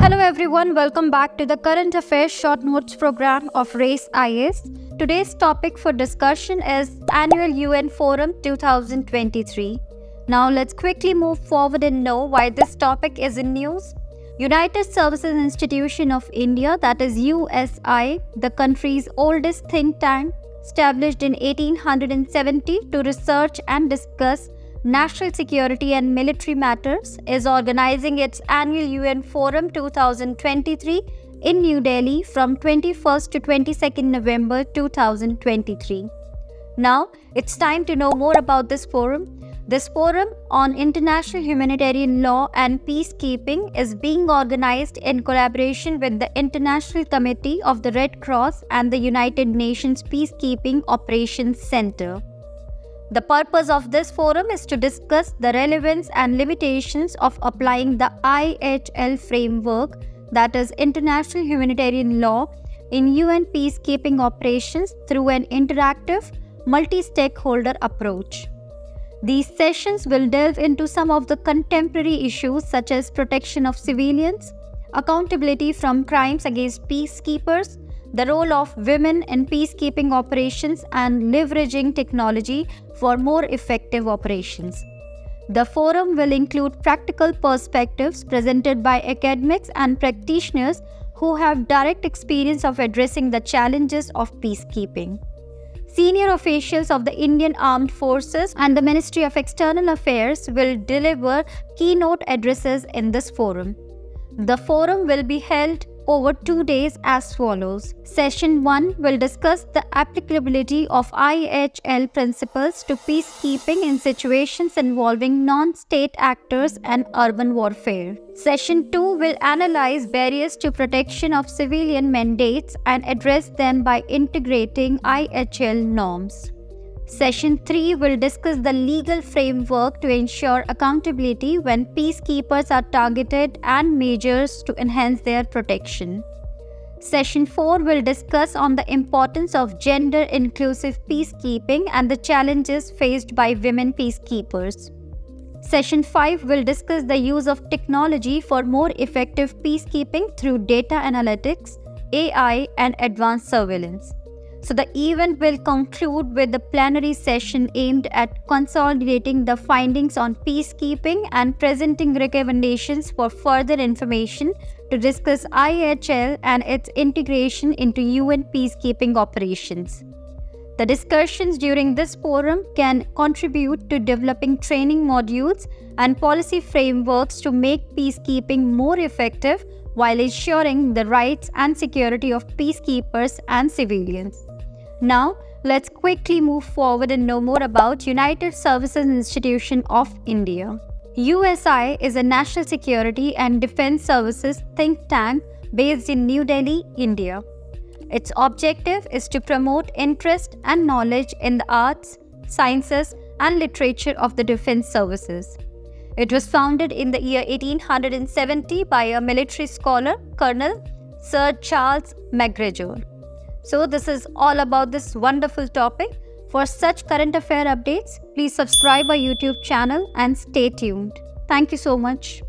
Hello everyone, welcome back to the Current Affairs Short Notes program of RACE IS. Today's topic for discussion is Annual UN Forum 2023. Now let's quickly move forward and know why this topic is in news. United Services Institution of India, that is USI, the country's oldest think tank, established in 1870 to research and discuss national security and military matters, is organizing its annual UN Forum 2023 in New Delhi from 21st to 22nd November 2023. Now, it's time to know more about this forum. This forum on international humanitarian law and peacekeeping is being organized in collaboration with the International Committee of the Red Cross and the United Nations Peacekeeping Operations Center. The purpose of this forum is to discuss the relevance and limitations of applying the IHL framework, that is International Humanitarian Law, in UN peacekeeping operations through an interactive, multi-stakeholder approach. These sessions will delve into some of the contemporary issues such as protection of civilians, accountability from crimes against peacekeepers, the role of women in peacekeeping operations, and leveraging technology for more effective operations. The forum will include practical perspectives presented by academics and practitioners who have direct experience of addressing the challenges of peacekeeping. Senior officials of the Indian Armed Forces and the Ministry of External Affairs will deliver keynote addresses in this forum. The forum will be held over 2 days as follows. Session 1 will discuss the applicability of IHL principles to peacekeeping in situations involving non-state actors and urban warfare. Session 2 will analyze barriers to protection of civilian mandates and address them by integrating IHL norms. Session 3 will discuss the legal framework to ensure accountability when peacekeepers are targeted and measures to enhance their protection. Session 4 will discuss on the importance of gender-inclusive peacekeeping and the challenges faced by women peacekeepers. Session 5 will discuss the use of technology for more effective peacekeeping through data analytics, AI, and advanced surveillance. So the event will conclude with the plenary session aimed at consolidating the findings on peacekeeping and presenting recommendations for further information to discuss IHL and its integration into UN peacekeeping operations. The discussions during this forum can contribute to developing training modules and policy frameworks to make peacekeeping more effective while ensuring the rights and security of peacekeepers and civilians. Now, let's quickly move forward and know more about United Services Institution of India. USI is a national security and defense services think tank based in New Delhi, India. Its objective is to promote interest and knowledge in the arts, sciences, and literature of the defense services. It was founded in the year 1870 by a military scholar, Colonel Sir Charles MacGregor. So this is all about this wonderful topic. For such current affair updates, please subscribe our YouTube channel and stay tuned. Thank you so much.